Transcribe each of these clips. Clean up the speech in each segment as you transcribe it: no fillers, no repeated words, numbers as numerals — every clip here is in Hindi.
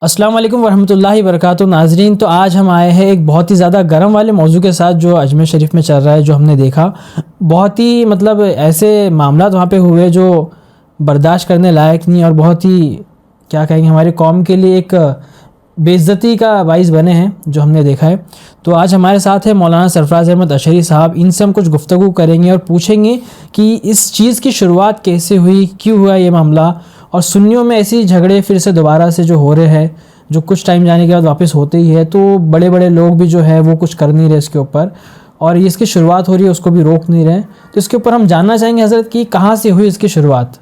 अस्सलाम वालेकुम वरहमतुल्लाहि वबरकातुहू। नाजरीन, तो आज हम आए हैं एक बहुत ही ज़्यादा गर्म वाले मौजू के साथ जो अजमेर शरीफ में चल रहा है। जो हमने देखा बहुत ही मतलब ऐसे मामलात वहाँ पे हुए जो बर्दाश्त करने लायक नहीं और बहुत ही क्या कहेंगे हमारी कौम के लिए एक बेइज्जती का बाइस बने हैं जो हमने देखा है। तो आज हमारे साथ है मौलाना सरफराज अहमद अशरी साहब। इनसे हम कुछ गुफ्तगू करेंगे और पूछेंगे कि इस चीज़ की शुरुआत कैसे हुई, क्यों हुआ ये मामला, और सुन्नियों में ऐसी झगड़े फिर से दोबारा से जो हो रहे हैं, जो कुछ टाइम जाने के बाद वापस होते ही है, तो बड़े बड़े लोग भी जो है वो कुछ कर नहीं रहे इसके ऊपर, और ये इसकी शुरुआत हो रही है उसको भी रोक नहीं रहे। तो इसके ऊपर हम जानना चाहेंगे हज़रत कि कहाँ से हुई इसकी शुरुआत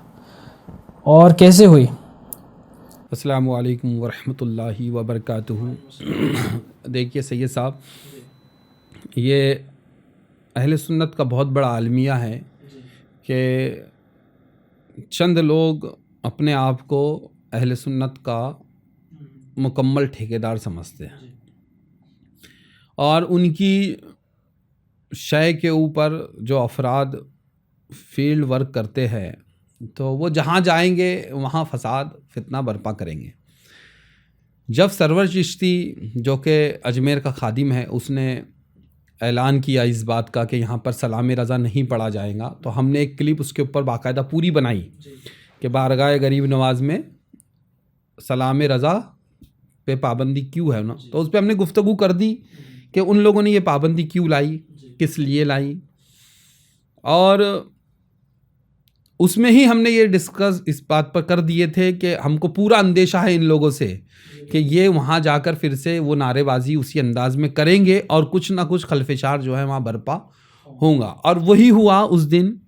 और कैसे हुई। अस्सलामु अलैकुम वरहमतुल्लाहि वबरकातुहू। देखिए सैयद साहब, ये अहले सुन्नत का बहुत बड़ा आलमिया है कि चंद लोग अपने आप को अहले सुन्नत का मुकम्मल ठेकेदार समझते हैं और उनकी शय के ऊपर जो अफराद फील्ड वर्क करते हैं तो वो जहाँ जाएंगे वहाँ फसाद फितना बर्पा करेंगे। जब सरवर चिश्ती जो कि अजमेर का खादिम है उसने ऐलान किया इस बात का कि यहाँ पर सलाम रज़ा नहीं पढ़ा जाएगा, तो हमने एक क्लिप उसके ऊपर बाकायदा पूरी बनाई कि बारगाह गरीब नवाज में सलाम रज़ा पे पाबंदी क्यों है ना। तो उस पर हमने गुफ्तगू कर दी कि उन लोगों ने ये पाबंदी क्यों लाई, किस लिए लाई, और उसमें ही हमने ये डिस्कस इस बात पर कर दिए थे कि हमको पूरा अंदेशा है इन लोगों से कि ये वहाँ जाकर फिर से वो नारेबाजी उसी अंदाज में करेंगे और कुछ ना कुछ खलफेशार जो है वहाँ बर्पा होगा। और वही हुआ उस दिन,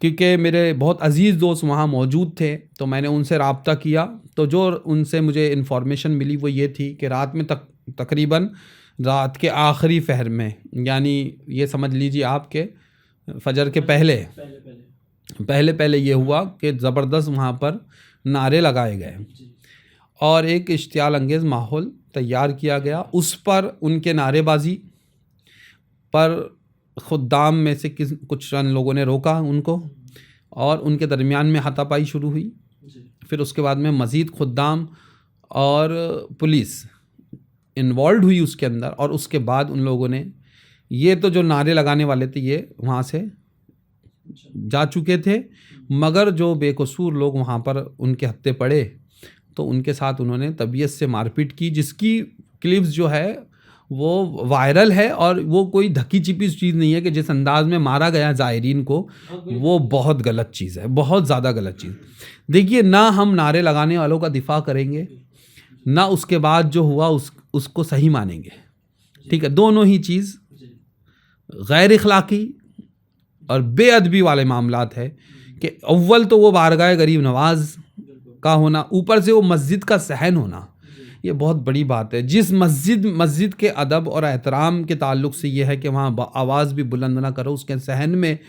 क्योंकि मेरे बहुत अजीज़ दोस्त वहाँ मौजूद थे तो मैंने उनसे रब्ता किया। तो जो उनसे मुझे इन्फॉर्मेशन मिली वो ये थी कि रात में तकरीबन रात के आखिरी पहर में, यानी ये समझ लीजिए आपके फजर के पहले ये हुआ कि ज़बरदस्त वहाँ पर नारे लगाए गए और एक इश्तियाल अंगेज़ माहौल तैयार किया गया। उस पर उनके नारेबाजी पर खुद्दाम में से कुछ चंद लोगों ने रोका उनको और उनके दरमियान में हाथापाई शुरू हुई। फिर उसके बाद में मज़ीद खुद्दाम और पुलिस इन्वॉल्व हुई उसके अंदर, और उसके बाद उन लोगों ने ये तो जो नारे लगाने वाले थे ये वहाँ से जा चुके थे, मगर जो बेकसूर लोग वहाँ पर उनके हत्थे पड़े तो उनके साथ उन्होंने तबीयत से मारपीट की, जिसकी क्लिप्स जो है वो वायरल है। और वो कोई धक्की चिपी चीज़ नहीं है कि जिस अंदाज में मारा गया ज़ायरीन को, वो बहुत गलत चीज़ है, बहुत ज़्यादा गलत चीज़। देखिए, ना हम नारे लगाने वालों का दिफा करेंगे ना उसके बाद जो हुआ उसको सही मानेंगे, ठीक है। दोनों ही चीज़ गैर इखलाकी और बेअदबी वाले मामलात है कि अव्वल तो वो बारगाह गरीब नवाज का होना, ऊपर से वो मस्जिद का सहन होना, ये बहुत बड़ी बात है। जिस मस्जिद के अदब और एहतराम के ताल्लुक़ से ये है कि वहाँ आवाज़ भी बुलंद ना करो, उसके सहन में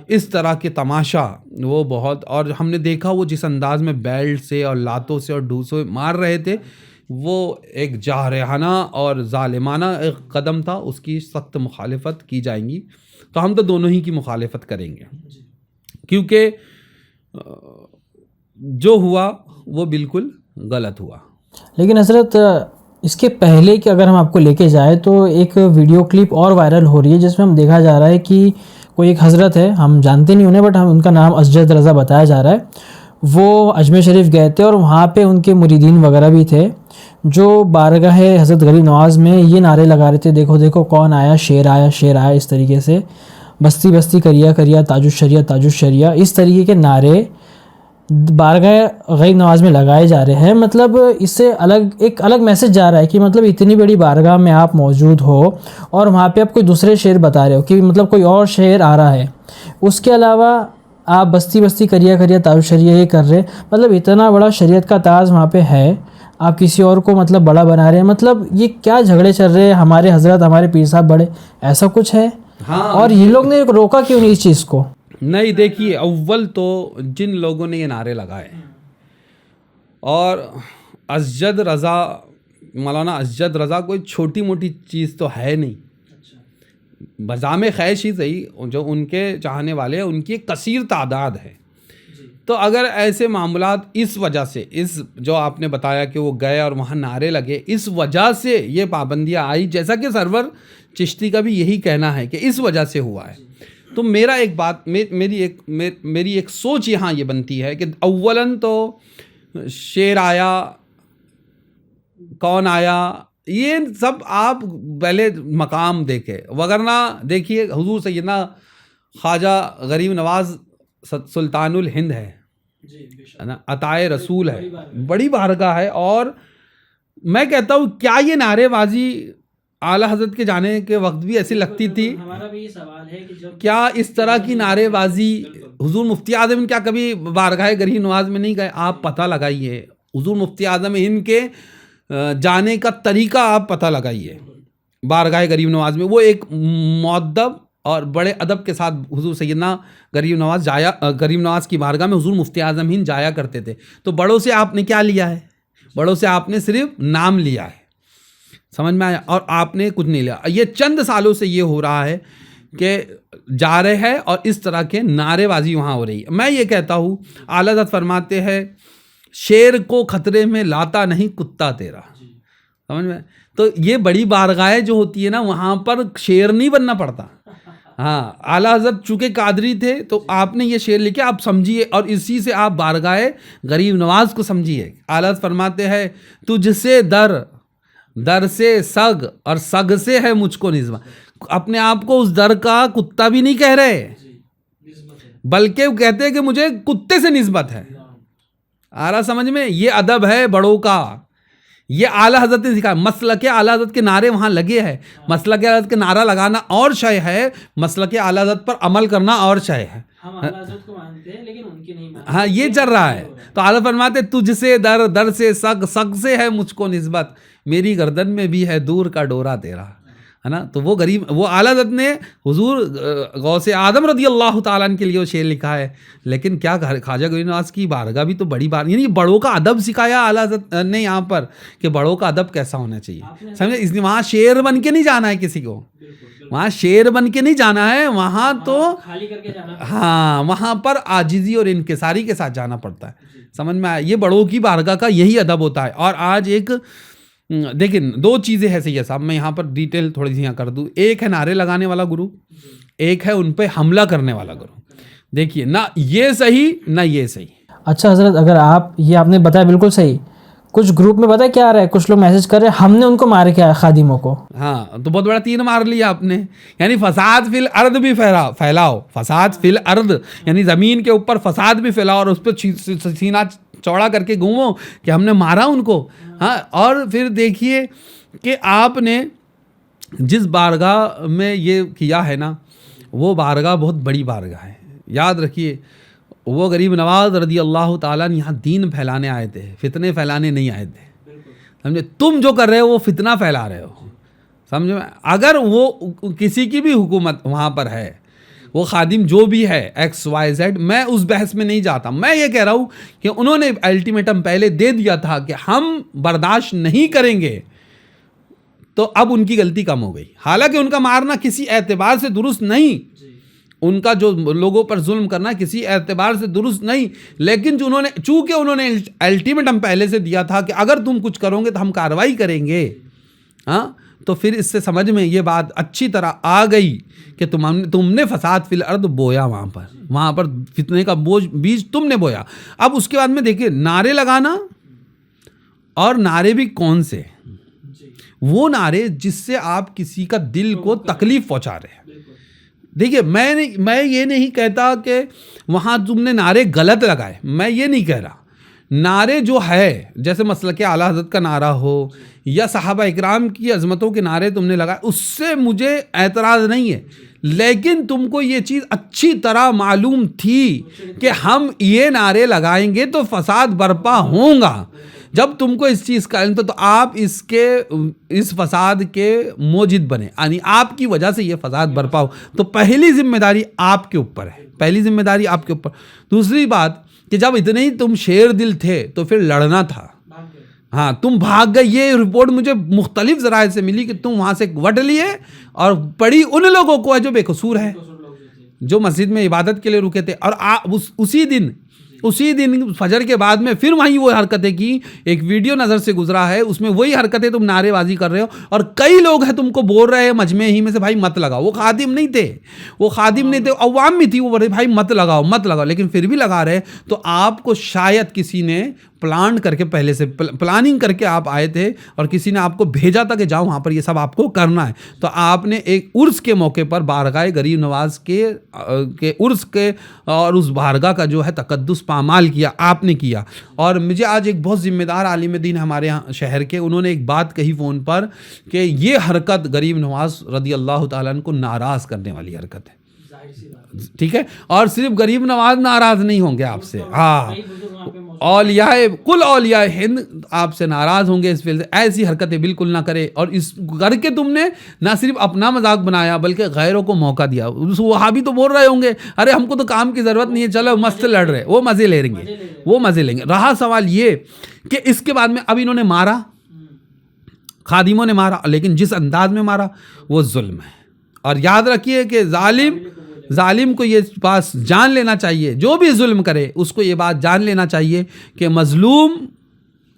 इस तरह के तमाशा वो बहुत। और हमने देखा वो जिस अंदाज में बेल्ट से और लातों से और ढूसों मार रहे थे, वो एक जारहाना और ज़ालिमाना एक कदम था, उसकी सख्त मुखालिफत की जाएगी। तो हम तो दोनों ही की मुखालिफत करेंगे, क्योंकि जो हुआ वो बिल्कुल गलत हुआ। लेकिन हज़रत, इसके पहले कि अगर हम आपको लेके जाए तो एक वीडियो क्लिप और वायरल हो रही है जिसमें हम देखा जा रहा है कि कोई एक हज़रत है, हम जानते नहीं उन्हें, बट हम उनका नाम असजद रज़ा बताया जा रहा है। वो अजमेर शरीफ गए थे और वहाँ पे उनके मुरीदीन वगैरह भी थे जो बारगाह हज़रत गरीब नवाज में ये नारे लगा रहे थे, देखो देखो कौन आया, शेर आया, शेर आया, इस तरीके से बस्ती बस्ती करिया करिया ताजुशरिया ताजुशरिया, इस तरीके के नारे बारगाह गरीब नवाज में लगाए जा रहे हैं। मतलब इससे एक अलग मैसेज जा रहा है कि मतलब इतनी बड़ी बारगाह में आप मौजूद हो और वहाँ पे आप कोई दूसरे शेर बता रहे हो कि मतलब कोई और शेर आ रहा है, उसके अलावा आप बस्ती बस्ती करिया करिया ताजुशरिया ये कर रहे। मतलब इतना बड़ा शरीयत का ताज वहाँ पे है, आप किसी और को मतलब बड़ा बना रहे हैं। मतलब ये क्या झगड़े चल रहे हैं, हमारे हजरत हमारे पीर साहब बड़े, ऐसा कुछ है? हाँ, और ये लोग ने रोका क्यों नहीं इस चीज़ को? नहीं, देखिए, अव्वल तो जिन लोगों ने ये नारे लगाए, और असजद रज़ा, मौलाना असजद रज़ा कोई छोटी मोटी चीज़ तो है नहीं। बजामे ख्वाहिश ही सही, जो उनके चाहने वाले हैं उनकी एक कसीर तादाद है, तो अगर ऐसे मामलात इस वजह से, इस जो आपने बताया कि वो गए और वहाँ नारे लगे, इस वजह से ये पाबंदियाँ आई, जैसा कि सरवर चिश्ती का भी यही कहना है कि इस वजह से हुआ है। तो मेरा एक बात, मेरी एक सोच यहाँ ये बनती है कि अव्वलन तो शेर आया, कौन आया, ये सब आप पहले मकाम देखे, वगरना देखिए हुजूर सैयदना ख्वाजा गरीब नवाज सुल्तानुल हिंद है ना, अताए रसूल है, बड़ी बारगाह है। और मैं कहता हूँ क्या ये नारेबाजी आला हजरत के जाने के वक्त भी ऐसी लगती थी? हमारा भी ये सवाल है कि जब क्या इस तरह की नारेबाजी हुजूर मुफ्ती आज़म क्या कभी बारगाह गरीब नवाज में नहीं गए? आप पता लगाइए, हुजूर मुफ्ती आज़म हिंद के जाने का तरीका आप पता लगाइए बारगाह गरीब नवाज में। वो एक मुअद्दब और बड़े अदब के साथ हुजूर सैयदना गरीब नवाज की बारगाह में हुजूर मुफ्ती आज़म हिंद जाया करते थे। तो बड़ों से आपने क्या लिया है? बड़ों से आपने सिर्फ नाम लिया है, समझ में आया, और आपने कुछ नहीं लिया। ये चंद सालों से ये हो रहा है कि जा रहे हैं और इस तरह के नारेबाजी वहाँ हो रही है। मैं ये कहता हूँ, आला हज़रत फरमाते हैं शेर को खतरे में लाता नहीं कुत्ता तेरा, समझ में। तो ये बड़ी बारगाहें जो होती है ना, वहाँ पर शेर नहीं बनना पड़ता। हाँ, आला हज़रत चूँकि कादरी थे तो आपने ये शेर लिखे, आप समझिए और इसी से आप बारगाह गरीब नवाज को समझिए। आला हज़रत फरमाते हैं तुझसे दर से सग और सग से है मुझको निस्बत। अपने आप को उस दर का कुत्ता भी नहीं कह रहे, बल्कि वो कहते हैं कि मुझे कुत्ते से निस्बत है। आ रहा समझ में? ये अदब है बड़ों का, ये आला हज़रत ने सिखाया। मसलक आला हज़रत के नारे वहाँ लगे हैं। मसलक आला हज़रत के नारा लगाना और शय है, मसलक आला हज़रत पर अमल करना और शय है। हम आला हज़रत को मानते हैं लेकिन उनकी नहीं मानते। हाँ, ये चल रहा है। तो आला फरमाते तुझसे दर से सग से है मुझको निस्बत, मेरी गर्दन में भी है दूर का डोरा तेरा, है ना। तो वो आला हज़रत ने हुजूर गौसे आदम रज़ी अल्लाह ताला अन्हु के लिए वो शेर लिखा है। लेकिन क्या ख्वाजा गरीब नवाज की बारगाह भी तो बड़ी बार, यानी बड़ों का अदब सिखाया आला हज़रत ने यहाँ पर कि बड़ों का अदब कैसा होना चाहिए, समझे। इसलिए वहाँ शेर बन के नहीं जाना है किसी को, वहाँ शेर बन के नहीं जाना है, वहाँ तो खाली करके जाना। हाँ, वहाँ पर आजिज़ी और इनकिसारी के साथ जाना पड़ता है, समझ में आया। ये बड़ों की बारगाह का यही अदब होता है। और आज एक देखिए, दो चीज़ें हैं सैयद साहब, मैं यहाँ पर डिटेल थोड़ी सी यहाँ कर दूँ। एक है नारे लगाने वाला गुरु, एक है उन पे हमला करने वाला गुरु। देखिए, ना ये सही ना ये सही। अच्छा हज़रत, अगर आप ये आपने बताया बिल्कुल सही, कुछ ग्रुप में पता क्या आ रहा है, कुछ लोग मैसेज कर रहे हैं हमने उनको मार के आया खादिमों को। हाँ, तो बहुत बड़ा तीर मार लिया आपने। यानी फसाद फिल अर्द भी फैलाओ, फसाद फिल अर्द यानी ज़मीन के ऊपर फसाद भी फैलाओ और उस पर सीना चौड़ा करके घूमो कि हमने मारा उनको। हाँ, और फिर देखिए कि आपने जिस बारगाह में ये किया है ना, वो बारगाह बहुत बड़ी बारगाह है। याद रखिए, वो गरीब नवाज रज़ी अल्लाह ताला यहाँ दीन फैलाने आए थे, फितने फैलाने नहीं आए थे, समझे। तुम जो कर रहे हो वो फितना फैला रहे हो, समझो। अगर वो किसी की भी हुकूमत वहाँ पर है, वो खादिम जो भी है XYZ, मैं उस बहस में नहीं जाता। मैं ये कह रहा हूँ कि उन्होंने अल्टीमेटम पहले दे दिया था कि हम बर्दाश्त नहीं करेंगे, तो अब उनकी गलती कम हो गई। हालांकि उनका मारना किसी एतबार से दुरुस्त नहीं, उनका जो लोगों पर जुल्म करना किसी एतबार से दुरुस्त नहीं, लेकिन जो चूँकि उन्होंने अल्टीमेटम पहले से दिया था कि अगर तुम कुछ करोगे तो हम कार्रवाई करेंगे, हाँ, तो फिर इससे समझ में ये बात अच्छी तरह आ गई कि तुमने फसाद फिल अर्द बोया, वहाँ पर फितने का बीज तुमने बोया। अब उसके बाद में देखिए, नारे लगाना, और नारे भी कौन से, वो नारे जिससे आप किसी का दिल को तकलीफ पहुँचा रहे हैं। देखिए, मैं ये नहीं कहता कि वहाँ तुमने नारे गलत लगाए, मैं ये नहीं कह रहा। नारे जो है, जैसे मसलक आला हज़रत का नारा हो या सहाबा इकराम की अज़मतों के नारे तुमने लगाए, उससे मुझे एतराज़ नहीं है। लेकिन तुमको ये चीज़ अच्छी तरह मालूम थी कि हम ये नारे लगाएंगे तो फसाद बर्पा होगा। जब तुमको इस चीज़ का तो आप इस फसाद के मोजिद बने, यानी आपकी वजह से ये फसाद बर्पा हो, तो पहली जिम्मेदारी आपके ऊपर है, पहली जिम्मेदारी आपके ऊपर। दूसरी बात कि जब इतने ही तुम शेर दिल थे तो फिर लड़ना था। हाँ, तुम भाग गए। ये रिपोर्ट मुझे मुख्तलिफ ज़राए से मिली कि तुम वहाँ से वट लिए और पड़ी उन लोगों को है जो बेकसूर है, जो मस्जिद में इबादत के लिए रुके थे। और उसी दिन उसी दिन फजर के बाद में फिर वहीं वो हरकतें की। एक वीडियो नज़र से गुजरा है, उसमें वही हरकतें तुम नारेबाजी कर रहे हो, और कई लोग हैं तुमको बोल रहे हैं मजमे ही में से भाई मत लगाओ। वो खादिम नहीं थे, अवाम में थी, वो बोल रहे भाई मत लगाओ, लेकिन फिर भी लगा रहे। तो आपको शायद किसी ने प्लान करके, पहले से प्लानिंग करके आप आए थे और किसी ने आपको भेजा था कि जाओ वहाँ पर ये सब आपको करना है। तो आपने एक उर्स के मौके पर बारगाह गरीब नवाज के उर्स के और उस बारगाह का जो है तकद्दुस पामाल किया, आपने किया। और मुझे आज एक बहुत ज़िम्मेदार आलिम दीन हमारे यहाँ शहर के, उन्होंने एक बात कही फ़ोन पर कि ये हरकत गरीब नवाज रदी अल्लाह ताला अन्हु को नाराज़ करने वाली हरकत है। ठीक है, और सिर्फ गरीब नवाज नाराज़ नहीं होंगे आपसे, हाँ, कुल औलियाए हिंद आपसे नाराज़ होंगे इस फील्ड से। ऐसी हरकतें बिल्कुल ना करे। और इस करके तुमने ना सिर्फ अपना मजाक बनाया बल्कि गैरों को मौका दिया। वहाँ भी तो बोल रहे होंगे अरे हमको तो काम की ज़रूरत नहीं है, चलो मस्त लड़ रहे, वो मज़े लेंगे। रहा सवाल ये कि इसके बाद में अब इन्होंने मारा, खादिमों ने मारा, लेकिन जिस अंदाज में मारा वो जुल्म है। और याद रखिए कि जालिम को ये बात जान लेना चाहिए, जो भी जुल्म करे उसको ये बात जान लेना चाहिए कि मजलूम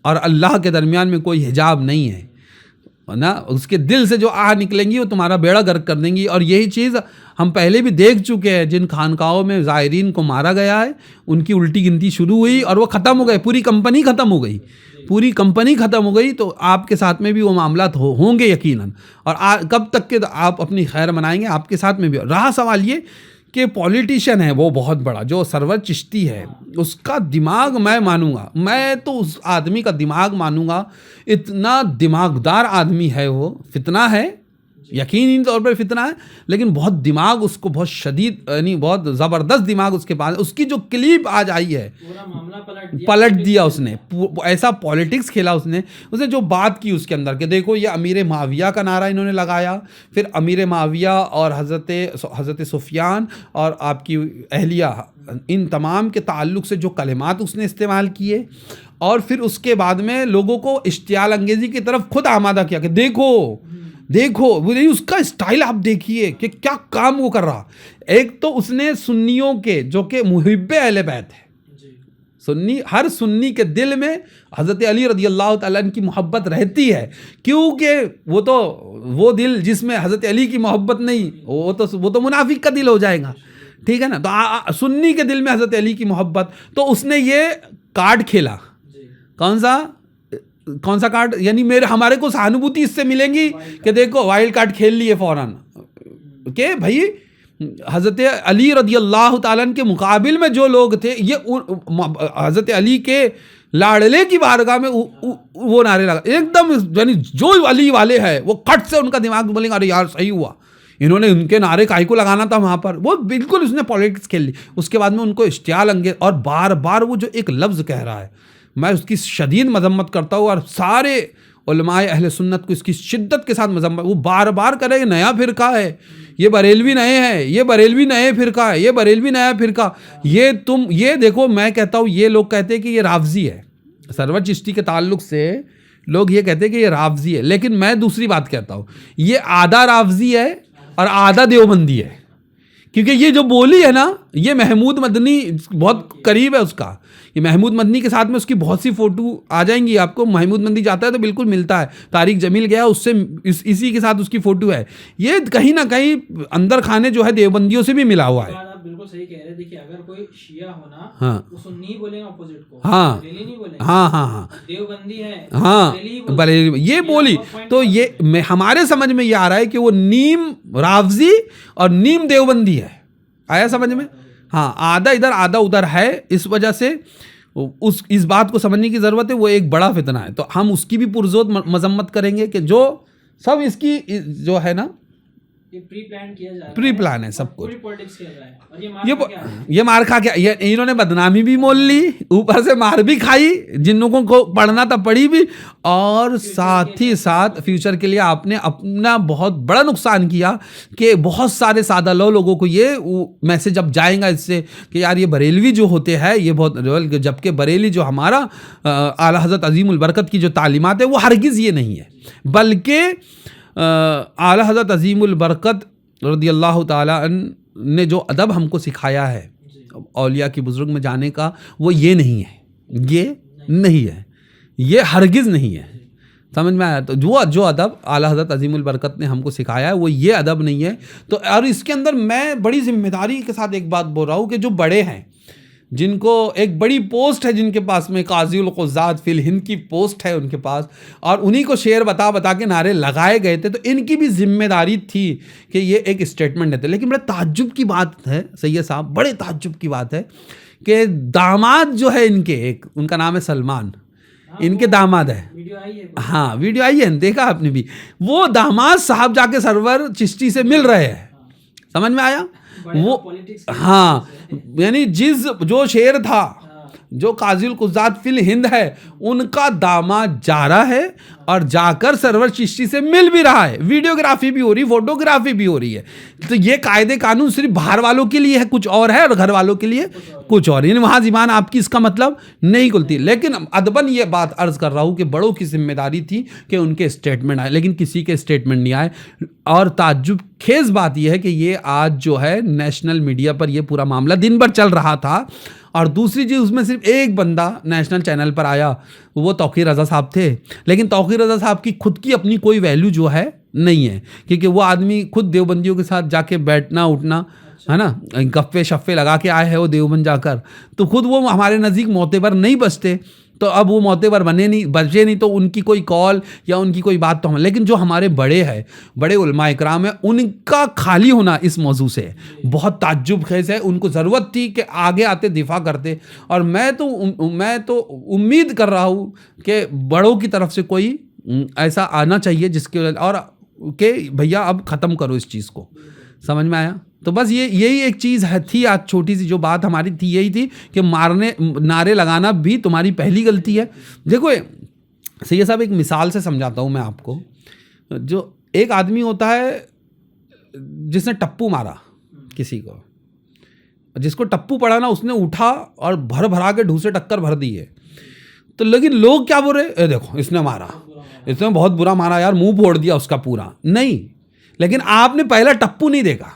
और अल्लाह के दरमियान में कोई हिजाब नहीं है ना। उसके दिल से जो आह निकलेंगी वो तुम्हारा बेड़ा गर्क कर देंगी। और यही चीज़ हम पहले भी देख चुके हैं, जिन खानकाहों में ज़ायरीन को मारा गया है उनकी उल्टी गिनती शुरू हुई और वो ख़त्म हो गए, पूरी कंपनी ख़त्म हो गई। तो आपके साथ में भी वो मामलात होंगे यकीनन। और कब तक के आप अपनी खैर मनाएंगे, आपके साथ में भी। रहा सवाल ये कि पॉलिटिशियन है वो बहुत बड़ा, जो सरवर चिश्ती है, उसका दिमाग मैं मानूंगा, मैं तो उस आदमी का दिमाग मानूंगा। इतना दिमागदार आदमी है वो, फितना है, यकीनी तौर पर फितना है, लेकिन बहुत दिमाग उसको, बहुत शदीद यानी बहुत ज़बरदस्त दिमाग उसके पास। उसकी जो क्लिप आज आई है, पलट दिया उसने, ऐसा पॉलिटिक्स खेला उसने जो बात की उसके अंदर के। देखो ये अमीर माविया का नारा इन्होंने लगाया, फिर अमीर माविया और हज़रत सुफियान और आपकी अहलिया, इन तमाम के ताल्लुक़ से जो कलिमात उसने इस्तेमाल किए, और फिर उसके बाद में लोगों को इश्तियाल अंगेज़ी की तरफ खुद आमादा किया कि देखो उसका स्टाइल आप देखिए कि क्या काम वो कर रहा। एक तो उसने सुन्नियों के, जो कि मुहिब्बे अहले बैत है, हर सुन्नी के दिल में हज़रत अली रज़ी अल्लाह तआला अन्हु की मोहब्बत रहती है, क्योंकि वो दिल जिसमें हज़रत अली की मोहब्बत नहीं, वो तो मुनाफिक का दिल हो जाएगा। ठीक है ना। तो सुन्नी के दिल में हज़रत अली की मोहब्बत, तो उसने ये कार्ड खेला। कौन सा कार्ड? यानी हमारे को सहानुभूति इससे मिलेंगी कि देखो वाइल्ड कार्ड खेल लिए फौरन के भाई हज़रत अली रज़ी अल्लाह ताला अन्हु के मुकाबिल में जो लोग थे, ये हज़रत अली के लाडले की बारगाह में वो नारे लगा एकदम, यानी जो अली वाले हैं वो कट से उनका दिमाग बोलेंगे अरे यार सही हुआ, इन्होंने उनके नारे काहे को लगाना था वहाँ पर। वो बिल्कुल उसने पॉलिटिक्स खेल ली। उसके बाद में उनको इश्तियाल अंगेज़, और बार बार वो जो एक लफ्ज़ कह रहा है, मैं उसकी शदीद मजम्मत करता हूँ और सारे उलमाए अहले सुन्नत को इसकी शिद्दत के साथ मजम्मत। वो बार बार करे नया फ़िरका है, ये बरेलवी नए हैं, ये बरेलवी नए फ़िरका है, ये बरेलवी नया फ़िरका। ये देखो, मैं कहता हूँ ये लोग कहते हैं कि ये रावज़ी है, सरवर चिश्ती के ताल्लुक़ से लोग ये कहते हैं कि ये रावज़ी है, लेकिन मैं दूसरी बात कहता हूँ, ये आधा रावज़ी है और आधा देवबंदी है। क्योंकि ये जो बोली है ना, ये महमूद मदनी बहुत करीब है उसका। ये महमूद मदनी के साथ में उसकी बहुत सी फ़ोटो आ जाएंगी आपको। महमूद मदनी जाता है तो बिल्कुल मिलता है, तारिक जमील गया उससे इसी के साथ उसकी फ़ोटो है। ये कहीं ना कहीं अंदर खाने जो है देवबंदियों से भी मिला हुआ है। आप बिल्कुल सही कह रहे हैं। देखिए अगर कोई शिया होना, हाँ, वो सुन्नी बोलेंगे अपोजिट को, हाँ, नहीं बोलेंगे, हाँ, देवबंदी है, हाँ, बरेलवी ये बोली। तो ये हमारे समझ में ये आ रहा है कि वो नीम रावज़ी और नीम देवबंदी है। आया समझ में? हाँ, आधा इधर आधा उधर है। इस वजह से इस बात को समझने की ज़रूरत है। वो एक बड़ा फितना है, तो हम उसकी भी पुरजोर मजम्मत करेंगे कि जो सब इसकी जो है ना, ये प्री प्लान किया जा रहा है, प्री प्लान है सब कुछ। पॉलिटिक्स खेल रहा है। और ये मार खा क्या, ये इन्होंने बदनामी भी मोल ली, ऊपर से मार भी खाई, जिन लोगों को पढ़ना था पढ़ी भी, और साथ ही साथ फ्यूचर के लिए आपने अपना बहुत बड़ा नुकसान किया कि बहुत सारे सादा लोगों को ये मैसेज अब जाएगा इससे कि यार ये बरेलवी जो होते हैं ये बहुत, जबकि बरेली जो हमारा आला हज़रत अज़ीमुल बरकत की जो तालीमात है वो हरगिज़ ये नहीं है, बल्कि आला हज़रत अज़ीमुल बरकत रज़ी अल्लाह ताला अन्हु ने जो अदब हमको सिखाया है, औलिया की बुजुर्ग में जाने का, वो ये नहीं है, ये नहीं है, ये हरगिज़ नहीं है। समझ में आया? तो जो अदब आला हज़रत अज़ीमुल बरकत ने हमको सिखाया है वो ये अदब नहीं है। तो और इसके अंदर मैं बड़ी जिम्मेदारी के साथ एक बात बोल रहा हूँ कि जो बड़े हैं, जिनको एक बड़ी पोस्ट है, जिनके पास में काज़ीउल क़ुज़्ज़ात फ़िल हिंद की पोस्ट है उनके पास, और उन्हीं को शेर बता बता के नारे लगाए गए थे, तो इनकी भी जिम्मेदारी थी कि ये एक स्टेटमेंट देते। लेकिन बड़े ताज्जुब की बात है सैयद साहब, बड़े ताज्जुब की बात है कि दामाद जो है इनके, एक उनका नाम है सलमान, इनके दामाद है, वीडियो आई है, हाँ वीडियो आई है, देखा आपने भी, वो दामाद साहब जाके सरवर चिश्ती से मिल रहे हैं। समझ में आया? वो हाँ, यानी जो शेर था, जो काज़ीउल क़ुज़्ज़ात फ़िल हिंद है, उनका दामाद जा रहा है और जाकर सरवर चिश्ती से मिल भी रहा है, वीडियोग्राफी भी हो रही, फोटोग्राफी भी हो रही है। तो ये कायदे कानून सिर्फ बाहर वालों के लिए है कुछ और है, और घर वालों के लिए कुछ और, यानी वहाँ ज़बान आपकी इसका मतलब नहीं खुलती। लेकिन अदबन ये बात अर्ज़ कर रहा हूँ कि बड़ों की जिम्मेदारी थी कि उनके स्टेटमेंट आए, लेकिन किसी के स्टेटमेंट नहीं आए। और ताज्जुब खेज़ बात यह है कि ये आज जो है नेशनल मीडिया पर ये पूरा मामला दिन भर चल रहा था, और दूसरी चीज़ उसमें सिर्फ एक बंदा नेशनल चैनल पर आया, वो तौक़ीर रज़ा साहब थे। लेकिन तौक़ीर रज़ा साहब की खुद की अपनी कोई वैल्यू जो है नहीं है, क्योंकि वो आदमी खुद देवबंदियों के साथ जाके बैठना उठना, है ना, गप्पे शफ़े लगा के आए हैं वो देवबंद जाकर, तो खुद वो हमारे नज़दीक मोतेबर नहीं बचते। तो अब वो मोतेबर बचे नहीं, तो उनकी कोई कॉल या उनकी कोई बात तो हम, लेकिन जो हमारे बड़े हैं, बड़े उलमा इकराम है, उनका खाली होना इस मौजू से बहुत ताज्जुब खेज़ है। उनको ज़रूरत थी कि आगे आते दिफा करते, और मैं तो उम्मीद कर रहा हूँ कि बड़ों की तरफ से कोई ऐसा आना चाहिए जिसके वजह, और कि भैया अब ख़त्म करो इस चीज़ को। समझ में आया? तो बस यही एक चीज़ है थी, आज छोटी सी जो बात हमारी थी यही थी कि नारे लगाना भी तुम्हारी पहली गलती है। देखो सैयद साहब, एक मिसाल से समझाता हूँ मैं आपको। जो एक आदमी होता है जिसने टप्पू मारा किसी को, जिसको टप्पू पड़ा ना, उसने उठा और भरा के ढूंसे टक्कर भर दी है, तो लेकिन लोग क्या बोल रहे, देखो इसने मारा, इसने बहुत बुरा मारा यार, मुंह फोड़ दिया उसका पूरा। नहीं, लेकिन आपने पहला टप्पू नहीं देखा।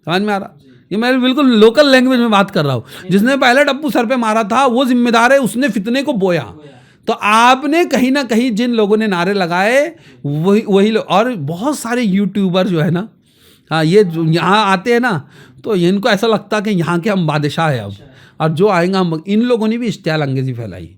समझ में आ रहा? ये मैं बिल्कुल लोकल लैंग्वेज में बात कर रहा हूँ। जिसने पहला टप्पू सर पे मारा था वो जिम्मेदार है, उसने फितने को बोया। तो आपने कहीं ना कहीं जिन लोगों ने नारे लगाए वही लोग, और बहुत सारे यूट्यूबर जो है ना, हाँ, ये जो यहाँ आते हैं ना, तो इनको ऐसा लगता है कि यहाँ के हम बादशाह हैं अब, और जो आएंगे हम। इन लोगों ने भी इश्तियाल अंगेज़ी फैलाई।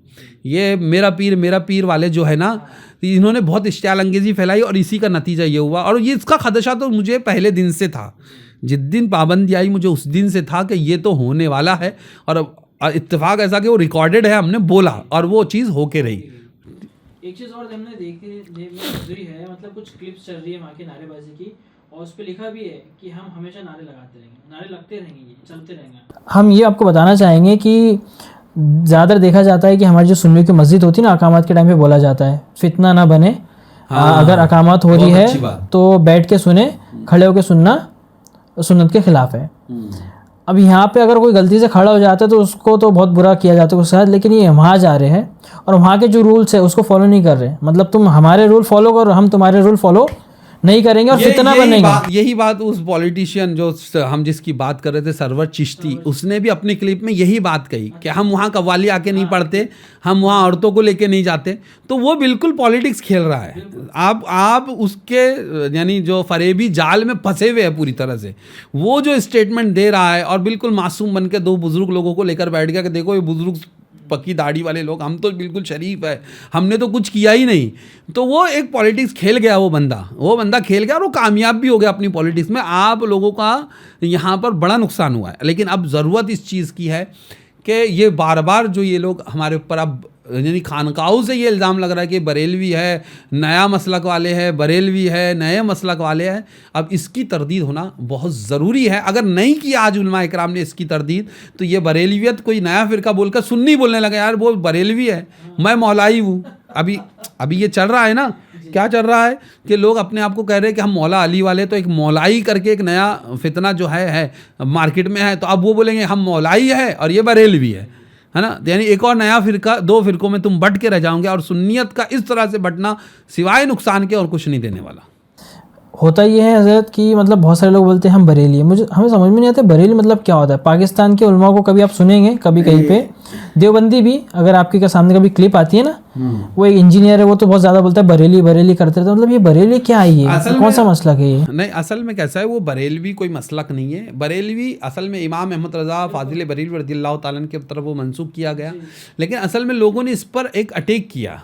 ये मेरा पीर वाले जो है ना, इन्होंने बहुत इश्तियाल अंगेज़ी फैलाई, और इसी का नतीजा ये हुआ। और ये इसका खदशा तो मुझे पहले दिन से था, जिस दिन पाबंदी आई मुझे उस दिन से था कि ये तो होने वाला है। और इत्तेफाक ऐसा कि वो रिकॉर्डेड है, हमने बोला और वो चीज़ होके रही। एक चीज़ और हमने देखी है, मतलब कुछ क्लिप्स चल रही है वहाँ की नारेबाजी की, और उस पर लिखा भी है कि हम हमेशा नारे लगाते रहेंगे, नारे लगते रहेंगे, चलते रहेंगे। हम ये आपको बताना चाहेंगे कि ज़्यादातर देखा जाता है कि हमारी जो सुन्नी की मस्जिद होती है ना, अकामत के टाइम पे बोला जाता है फितना ना बने। अगर अकामत हो रही है तो बैठ के सुने, खड़े होकर सुनना सुन्नत के खिलाफ है। अब यहाँ पे अगर कोई गलती से खड़ा हो जाता है तो उसको तो बहुत बुरा किया जाता है उसके साथ, लेकिन ये वहाँ जा रहे हैं और वहाँ के जो रूल्स है उसको फॉलो नहीं कर रहे। मतलब तुम हमारे रूल फॉलो करो, हम तुम्हारे रूल फॉलो नहीं करेंगे और फितना बनेंगे। यही बात उस पॉलिटिशियन जो हम जिसकी बात कर रहे थे, सरवर चिश्ती, उसने भी अपनी क्लिप में यही बात कही कि हम वहाँ कव्वाली आके नहीं पढ़ते, हम वहाँ औरतों को लेके नहीं जाते। तो वो बिल्कुल पॉलिटिक्स खेल रहा है। आप उसके यानी जो फरेबी जाल में फंसे हुए हैं पूरी तरह से। वो जो स्टेटमेंट दे रहा है और बिल्कुल मासूम बन के दो बुजुर्ग लोगों को लेकर बैठ गया कि देखो ये बुजुर्ग पक्की दाढ़ी वाले लोग, हम तो बिल्कुल शरीफ है, हमने तो कुछ किया ही नहीं। तो वो एक पॉलिटिक्स खेल गया, वो बंदा खेल गया और वो कामयाब भी हो गया अपनी पॉलिटिक्स में। आप लोगों का यहाँ पर बड़ा नुकसान हुआ है। लेकिन अब ज़रूरत इस चीज़ की है कि ये बार बार जो ये लोग हमारे ऊपर, अब यानी खानकाहों से ये इल्ज़ाम लग रहा है कि बरेलवी है, नया मसलक वाले है, बरेलवी है, नए मसलक वाले हैं। अब इसकी तरदीद होना बहुत ज़रूरी है। अगर नहीं किया आज उलमा इकराम ने इसकी तरदीद, तो ये बरेलवियत कोई नया फ़िरका बोलकर सुन्नी बोलने लगा, यार वो बरेलवी है, मैं मौलाई हूँ। अभी ये चल रहा है ना, क्या चल रहा है कि लोग अपने आप को कह रहे हैं कि हम मौला अली वाले, तो एक मौलाई करके एक नया फितना जो है मार्केट में है। तो अब वो बोलेंगे हम मौलाई है और ये बरेलवी है ना। यानी एक और नया फ़िरका, दो फ़िरकों में तुम बट के रह जाओगे। और सुन्नियत का इस तरह से बटना सिवाय नुकसान के और कुछ नहीं देने वाला। होता ये है हज़रत कि मतलब बहुत सारे लोग बोलते हैं हम बरेली हैं, हमें समझ में नहीं आता बरेली मतलब क्या होता है। पाकिस्तान के उलमा को कभी आप सुनेंगे कभी कहीं पे, देवबंदी भी अगर आपके सामने कभी क्लिप आती है ना, वो एक इंजीनियर है, वो तो बहुत ज़्यादा बोलता है बरेली बरेली करते रहते, मतलब ये बरेली क्या है, ये कौन सा मसलक है ये? नहीं, असल में कैसा है, वो बरेलवी कोई मसलक नहीं है। बरेलवी असल में इमाम अहमद रज़ा फाजिल बरेलवी रज़ियल्लाहु ताला अन्हु की तरफ वो मंसूब किया गया, लेकिन असल में लोगों ने इस पर एक अटैक किया,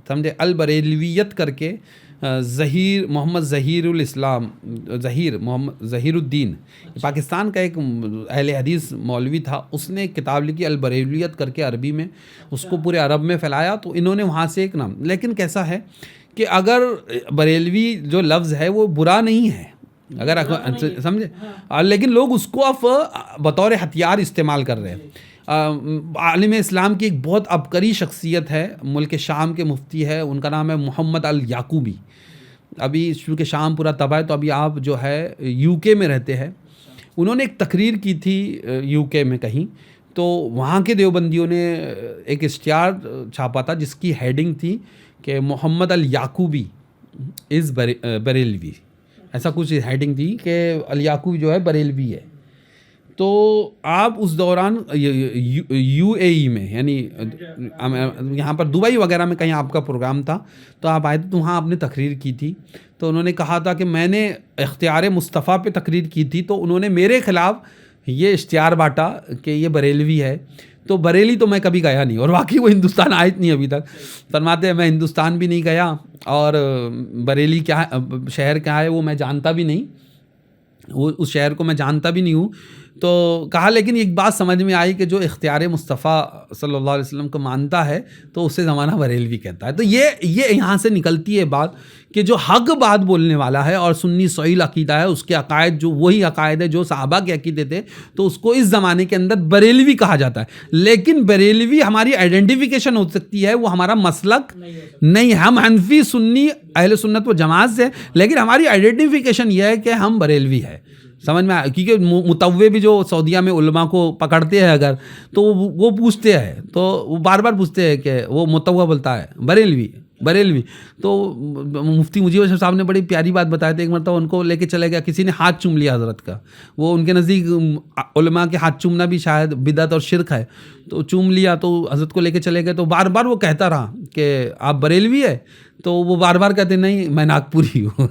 समझे, अल बरेलवियत करके। ज़हीर मोहम्मद ज़हीरुल इस्लाम, मोहम्मद ज़हीरुद्दीन, पाकिस्तान का एक अहले हदीस मौलवी था, उसने एक किताब लिखी अल बरेलवियत करके अरबी में, उसको पूरे अरब में फैलाया, तो इन्होंने वहाँ से एक नाम। लेकिन कैसा है कि अगर बरेलवी जो लफ्ज़ है वो बुरा नहीं है, अगर समझे, लेकिन लोग उसको अब बतौर हथियार इस्तेमाल कर रहे हैं। आलिम इस्लाम की एक बहुत अबकरी शख्सियत है, मुल्क शाम के मुफ्ती है, उनका नाम है मोहम्मद अल याकूबी। अभी चूँकि शाम पूरा तबाह है तो अभी आप जो है यूके में रहते हैं, उन्होंने एक तकरीर की थी यूके में कहीं, तो वहाँ के देवबंदियों ने एक इश्तिहार छापा था जिसकी हेडिंग थी कि मोहम्मद अल याकूबी इज़ बरेलवी, ऐसा कुछ हेडिंग थी कि अल याकूबी जो है बरेलवी है। तो आप उस दौरान यूएई में, यानी यहाँ पर दुबई वगैरह में कहीं आपका प्रोग्राम था, तो आप आए थे, तो वहाँ आपने तकरीर की थी, तो उन्होंने कहा था कि मैंने इख्तियार मुस्तफ़ा पे तकरीर की थी, तो उन्होंने मेरे ख़िलाफ़ ये इश्तिहार बांटा कि ये बरेलवी है। तो बरेली तो मैं कभी गया नहीं, और वाकई वो हिंदुस्तान आए नहीं अभी तक। फरमाते हैं मैं हिंदुस्तान भी नहीं गया, और बरेली क्या है, शहर क्या है वो मैं जानता भी नहीं, वो उस शहर को मैं जानता भी नहीं हूँ। तो कहा, लेकिन एक बात समझ में आई कि जो इख्तियार मुस्तफ़ा सल्लल्लाहु अलैहि वसल्लम को मानता है तो उसे ज़माना बरेलवी कहता है। तो ये यहाँ से निकलती है बात कि जो हक़ बात बोलने वाला है और सुन्नी सहीह अक़ीदा है, उसके अक़ायद जो वही अक़ायद है जो सहाबा के अक़ीदे थे, तो उसको इस ज़माने के अंदर बरेलवी कहा जाता है। लेकिन बरेलवी हमारी आइडेंटिफिकेशन हो सकती है, वो हमारा मसलक नहीं है। हम हनफी सुन्नी अहले सुन्नत व जमात से, लेकिन हमारी आइडेंटिफिकेशन ये है कि हम बरेलवी है। समझ में आया? क्योंकि मुतव्वे भी जो सऊदीया में उलमा को पकड़ते हैं अगर, तो वो पूछते हैं, तो वो बार बार पूछते हैं कि वो मुतव्वा बोलता है बरेलवी। तो मुफ्ती मुजीब साहब ने बड़ी प्यारी बात बताया था। एक मरतबा उनको लेके चले गया, किसी ने हाथ चूम लिया हज़रत का, वो उनके नज़दीक उलमा के हाथ चूमना भी शायद बिदअत और शिरक है, तो चूम लिया, तो हज़रत को लेके चले गए, तो बार बार वो कहता रहा कि आप बरेलवी है, तो वो बार बार कहते नहीं मैं नागपुरी हूँ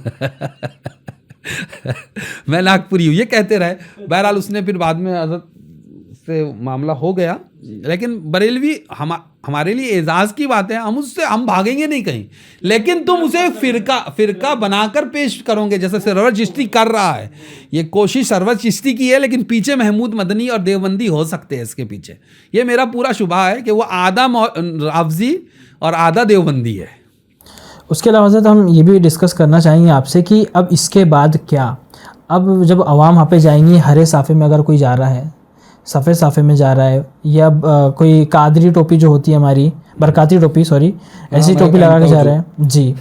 मैं नागपुरी हूँ, ये कहते रहे। बहरहाल उसने फिर बाद में हज़रत से मामला हो गया। लेकिन बरेलवी हमारे लिए एजाज़ की बात है, हम भागेंगे नहीं कहीं, लेकिन तुम उसे फ़िरका बनाकर पेश करोगे, जैसे सरवर चिश्ती कर रहा है। ये कोशिश सरवर चिश्ती की है, लेकिन पीछे महमूद मदनी और देवबंदी हो सकते हैं इसके पीछे। ये मेरा पूरा शुबा है कि वो आधा राफ़ज़ी और आधा देवबंदी है। उसके अलावा हज़रत हम ये भी डिस्कस करना चाहेंगे आपसे कि अब इसके बाद क्या, अब जब आवाम वहाँ पे जाएंगी, हरे साफ़े में अगर कोई जा रहा है, सफ़ेद साफ़े में जा रहा है, या कोई कादरी टोपी जो होती है हमारी, बरकाती टोपी, सॉरी, ऐसी टोपी लगा के जा रहे हैं जी,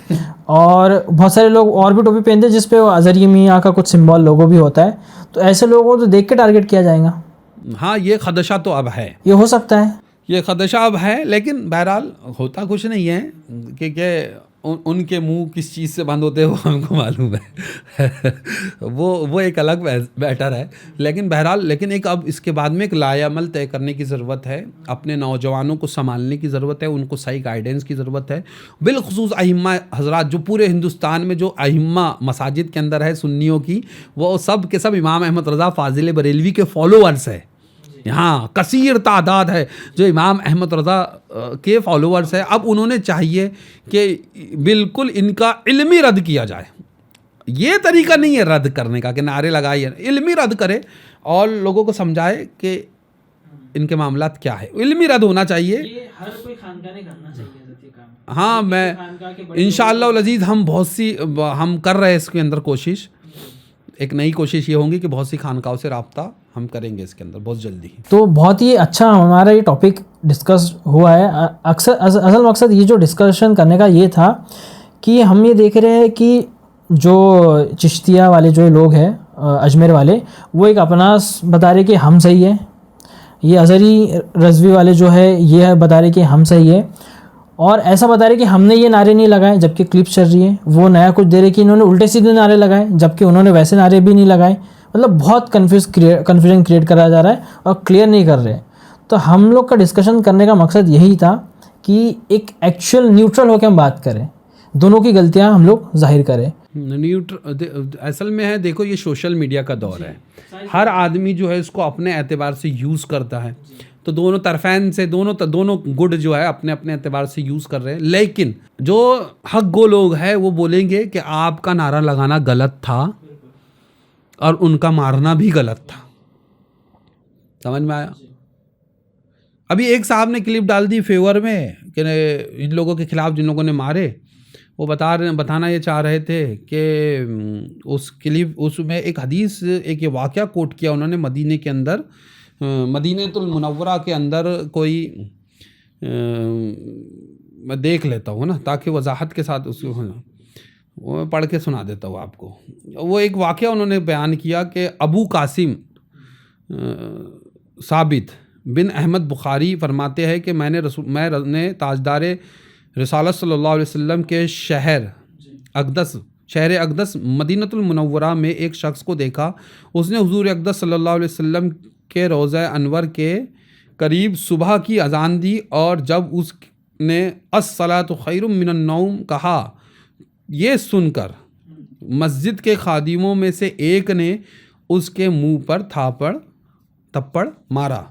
और बहुत सारे लोग और भी टोपी पहनते हैं जिस पे अज़हरी मियाँ का कुछ सिंबल लोगो भी होता है, तो ऐसे लोगों को तो देख के टारगेट किया जाएगा। हाँ, ये खदशा तो अब है, ये हो सकता है, ये खदशा अब है, लेकिन बहरहाल होता कुछ नहीं है, क्योंकि उनके मुंह किस चीज़ से बंद होते हैं वो हमको मालूम है वो एक अलग मैटर है। लेकिन बहरहाल, लेकिन एक अब इसके बाद में एक लायामल तय करने की ज़रूरत है, अपने नौजवानों को संभालने की ज़रूरत है, उनको सही गाइडेंस की ज़रूरत है। बिलखुसूस अहिम्मा हज़रात जो पूरे हिंदुस्तान में जो अहिम्मा मसाजिद के अंदर है सुन्नियों की, वो सब के सब इमाम अहमद रज़ा फाजिल बरेलवी के फॉलोअर्स है। यहाँ कसीर तादाद है जो इमाम अहमद रज़ा के फॉलोअर्स है। अब उन्होंने चाहिए कि बिल्कुल इनका इल्मी रद्द किया जाए। ये तरीका नहीं है रद्द करने का कि नारे लगाइए, इल्मी रद्द करे और लोगों को समझाए कि इनके मामलात क्या है। इल्मी रद्द होना चाहिए, ये हर कोई खानका ने करना चाहिए काम। हाँ, मैं इंशाअल्लाह अज़ीज़ हम कर रहे हैं इसके अंदर कोशिश। एक नई कोशिश ये होगी कि बहुत सी खानकाओं से रब्ता हम करेंगे इसके अंदर बहुत जल्दी। तो बहुत ही अच्छा हमारा ये टॉपिक डिस्कस हुआ है। असल मकसद ये जो डिस्कशन करने का ये था कि हम ये देख रहे हैं कि जो चिश्तिया वाले जो लोग हैं अजमेर वाले, वो एक अपना बता रहे कि हम सही है, ये अज़हरी रज़वी वाले जो है ये बता रहे कि हम सही है, और ऐसा बता रहे कि हमने ये नारे नहीं लगाए जबकि क्लिप्स चल रही है। वो नया कुछ दे रहे कि इन्होंने उल्टे सीधे नारे लगाए जबकि उन्होंने वैसे नारे भी नहीं लगाए। मतलब बहुत कन्फ्यूजन क्रिएट करा जा रहा है और क्लियर नहीं कर रहे। तो हम लोग का डिस्कशन करने का मकसद यही था कि एक एक्चुअल न्यूट्रल होकर हम बात करें, दोनों की गलतियां हम लोग जाहिर करें। असल में है, देखो ये सोशल मीडिया का दौर है, हर आदमी जो है इसको अपने एतबार से यूज़ करता है। तो दोनों तरफैन से दोनों गुड जो है अपने अपने एतबार से यूज़ कर रहे हैं। लेकिन जो हक गो लोग हैं वो बोलेंगे कि आपका नारा लगाना गलत था और उनका मारना भी गलत था। समझ में आया? अभी एक साहब ने क्लिप डाल दी फेवर में कि इन लोगों के खिलाफ जिन लोगों ने मारे, वो बताना ये चाह रहे थे कि उस क्लिप उसमें एक हदीस, एक ये वाक़या कोट किया उन्होंने मदीने के अंदर, मदीनतुल मुनव्वरा के अंदर कोई मैं देख लेता हूँ ना ताकि वजाहत के साथ उसको वो मैं पढ़ के सुना देता हूँ आपको। वो एक वाक़या उन्होंने बयान किया कि अबू कासिम साबित बिन अहमद बुखारी फरमाते हैं कि मैंने ताजदार रिसालत सल्लल्लाहु अलैहि वसल्लम के शहर अक़दस मदीनतुल मुनव्वरा में एक शख्स को देखा। उसने हुज़ूर अक़दस सल्लल्लाहु अलैहि वसल्लम के रोज़ा अनवर के करीब सुबह की अजान दी और जब उसने अस्सलातु खैरुम मिनन नौम कहा, ये सुनकर मस्जिद के खादिमों में से एक ने उसके मुंह पर थप्पड़ मारा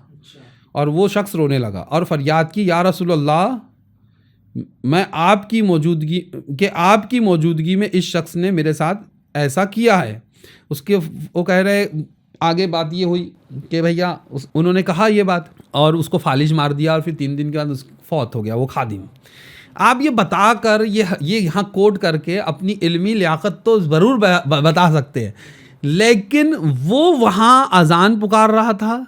और वो शख्स रोने लगा और फरियाद की, या रसूलल्लाह, मैं आपकी मौजूदगी में इस शख्स ने मेरे साथ ऐसा किया है। वो कह रहे, आगे बात ये हुई कि भैया उन्होंने कहा ये बात और उसको फालिज मार दिया और फिर 3 दिन के बाद फौत हो गया वो खादिम। आप ये बता कर ये यहाँ कोट करके अपनी इल्मी लियाकत तो ज़रूर बता सकते हैं, लेकिन वो वहाँ अजान पुकार रहा था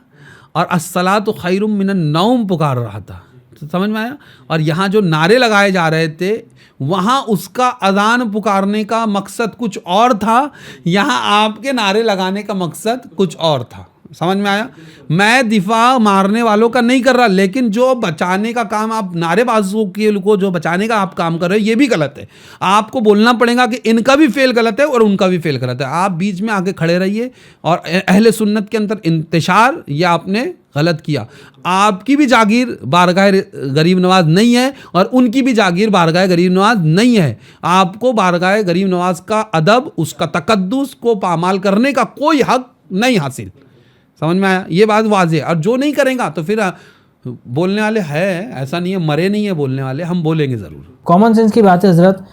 और अस्सलातु खैरुम मिनन नौम पुकार रहा था। तो समझ में आया? और यहाँ जो नारे लगाए जा रहे थे वहाँ उसका अजान पुकारने का मकसद कुछ और था, यहाँ आपके नारे लगाने का मकसद कुछ और था। समझ में आया? मैं दिफा मारने वालों का नहीं कर रहा, लेकिन जो बचाने का काम आप नारेबाजों के को जो बचाने का आप काम कर रहे हो ये भी गलत है। आपको बोलना पड़ेगा कि इनका भी फेल गलत है और उनका भी फेल गलत है। आप बीच में आके खड़े रहिए और अहले सुन्नत के अंदर इंतशार ये आपने गलत किया। आपकी भी जागीर बारगाह गरीब नवाज नहीं है और उनकी भी जागीर बारगाह गरीब नवाज नहीं है। आपको बारगाह गरीब नवाज का अदब, उसका तकद्दुस को पामाल करने का कोई हक नहीं हासिल। समझ में आया? ये बात वाज़ेह। और जो नहीं करेगा तो फिर बोलने वाले हैं, ऐसा नहीं है मरे नहीं है बोलने वाले, हम बोलेंगे ज़रूर। कॉमन सेंस की बात है हज़रत।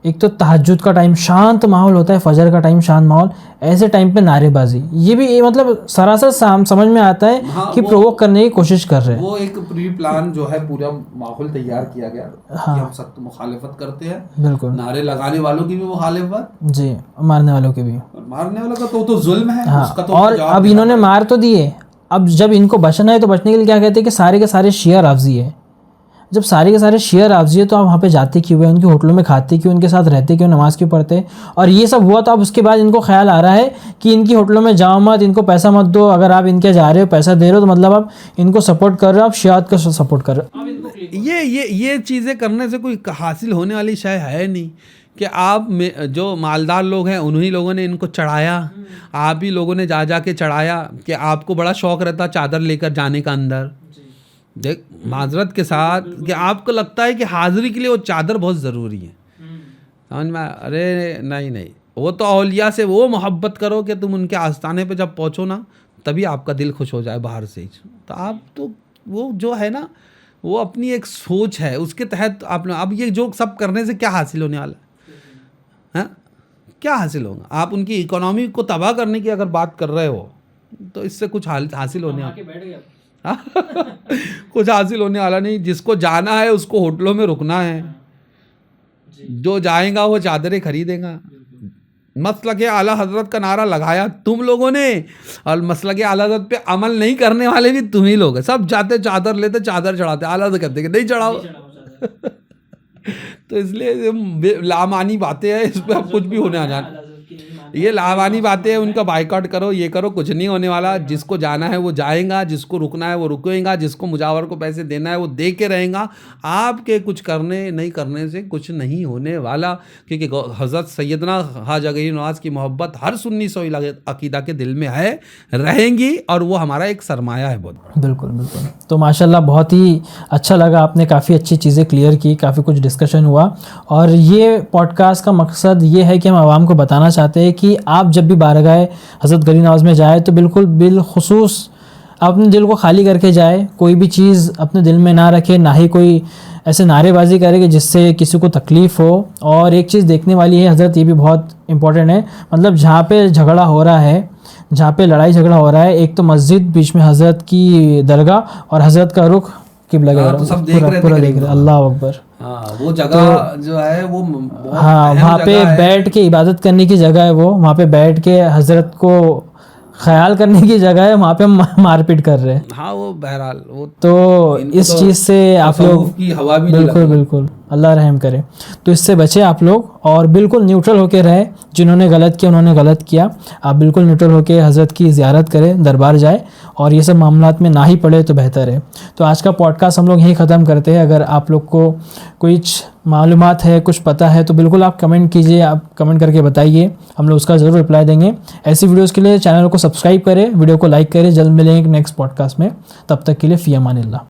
एक तो तहज्जुद का टाइम शांत माहौल होता है, फजर का टाइम शांत माहौल, ऐसे टाइम पे नारेबाजी, ये भी मतलब सरासर समझ में आता है कि प्रोवोक करने की कोशिश कर रहे हैं। वो एक प्री प्लान जो है पूरा माहौल तैयार किया गया। हाँ, कि हम सख्त मुखालिफत करते हैं, बिल्कुल, नारे लगाने वालों की भी मुखालिफत जी, मारने वालों की भी। मारने वालों का तो जुल्म है। हाँ, उसका तो और अब इन्होंने मार तो दिए, अब जब इनको बचना है तो बचने के लिए क्या कहते हैं कि सारे के सारे शिया राफजी है। जब सारे के सारे शिया राफजी है तो आप वहाँ पे जाते क्यों हैं, उनके होटलों में खाते क्यों, उनके साथ रहते क्यों, नमाज क्यों पढ़ते? और ये सब हुआ तो अब उसके बाद इनको ख्याल आ रहा है कि इनकी होटलों में जाओ मत, इनको पैसा मत दो। अगर आप इनके जा रहे हो, पैसा दे रहे हो, तो मतलब आप इनको सपोर्ट कर रहे हो, आप शियात का सपोर्ट कर रहे हो। ये चीज़ें करने से कोई हासिल होने वाली शय है नहीं कि आप जो मालदार लोग हैं उन्हीं लोगों ने इनको चढ़ाया, आप ही लोगों ने जा के चढ़ाया कि आपको बड़ा शौक़ रहता चादर लेकर जाने का अंदर। देख, माजरत के साथ कि आपको लगता है कि हाज़िरी के लिए वो चादर बहुत ज़रूरी है। समझ में? अरे नहीं, वो तो औलिया से वो मोहब्बत करो कि तुम उनके आस्थाने पे जब पहुँचो ना तभी आपका दिल खुश हो जाए बाहर से ही। तो आप तो वो जो है ना वो अपनी एक सोच है, उसके तहत आपने अब ये जो सब करने से क्या हासिल होने वाला है? क्या हासिल होगा? आप उनकी इकोनॉमी को तबाह करने की अगर बात कर रहे हो तो इससे कुछ हासिल होने वाला कुछ हासिल होने वाला नहीं। जिसको जाना है उसको होटलों में रुकना है, जो जाएगा वो चादरें खरीदेगा। मसलक आला हजरत का नारा लगाया तुम लोगों ने और मसलक आला हजरत पे अमल नहीं करने वाले भी तुम ही लोग हैं। सब जाते चादर लेते, चादर चढ़ाते, आला हजरत कहते कि नहीं चढ़ाओ। तो इसलिए लामानी बातें हैं, इस पर अब कुछ भी होने आ जाए। ये लावानी बातें हैं, उनका बाइकआउट करो, ये करो, कुछ नहीं होने वाला। जिसको जाना है वो जाएगा, जिसको रुकना है वो रुकेगा, जिसको मुजावर को पैसे देना है वो दे के रहेगा। आपके कुछ करने नहीं करने से कुछ नहीं होने वाला, क्योंकि हज़रत सैयदना ख्वाजा गरीब नवाज़ की मोहब्बत हर सुन्नी सोई अकीदा के दिल में है, रहेंगी, और वो हमारा एक सरमाया है बहुत। बिल्कुल बिल्कुल। तो माशाल्लाह बहुत ही अच्छा लगा, आपने काफ़ी अच्छी चीज़ें क्लियर की, काफ़ी कुछ डिस्कशन हुआ। और ये पॉडकास्ट का मकसद ये है कि हम आवाम को बताना चाहते हैं कि आप जब भी बारगाह हज़रत गरीब नवाज़ में जाए तो बिल्कुल बिलखुसूस अपने दिल को खाली करके जाए, कोई भी चीज़ अपने दिल में ना रखे, ना ही कोई ऐसे नारेबाजी करे कि जिससे किसी को तकलीफ़ हो। और एक चीज़ देखने वाली है हज़रत, ये भी बहुत इंपॉर्टेंट है, मतलब जहाँ पे झगड़ा हो रहा है, जहाँ पे लड़ाई झगड़ा हो रहा है, एक तो मस्जिद, बीच में हज़रत की दरगाह और हज़रत का रुख किबला की तरफ, तो सब देख रहे पूरा देख रहे, अल्लाह अकबर। हाँ, वो जगह जो है वो हाँ, वहाँ पे बैठ के इबादत करने की जगह है वो, वहाँ पे बैठ के हज़रत को ख्याल करने की जगह है, वहाँ पे हम मारपीट कर रहे हैं। हाँ, वो बहरहाल वो तो इस चीज़ से आप लोग की हवा भी बिल्कुल बिल्कुल, अल्लाह रहम करे, तो इससे बचे आप लोग, और बिल्कुल न्यूट्रल होके रहे। जिन्होंने गलत किया उन्होंने गलत किया, आप बिल्कुल न्यूट्रल होके हज़रत की ज़ियारत करें, दरबार जाए, और ये सब मामलात में ना ही पड़े तो बेहतर है। तो आज का पॉडकास्ट हम लोग यहीं ख़त्म करते हैं। अगर आप लोग को कुछ मालूमात है, कुछ पता है, तो बिल्कुल आप कमेंट कीजिए, आप कमेंट करके बताइए, हम लोग उसका ज़रूर रिप्लाई देंगे। ऐसी वीडियोज़ के लिए चैनल को सब्सक्राइब करें, वीडियो को लाइक करें। जल्द मिलेंगे नेक्स्ट पॉडकास्ट में, तब तक के लिए फ़ी अमानिल्लाह।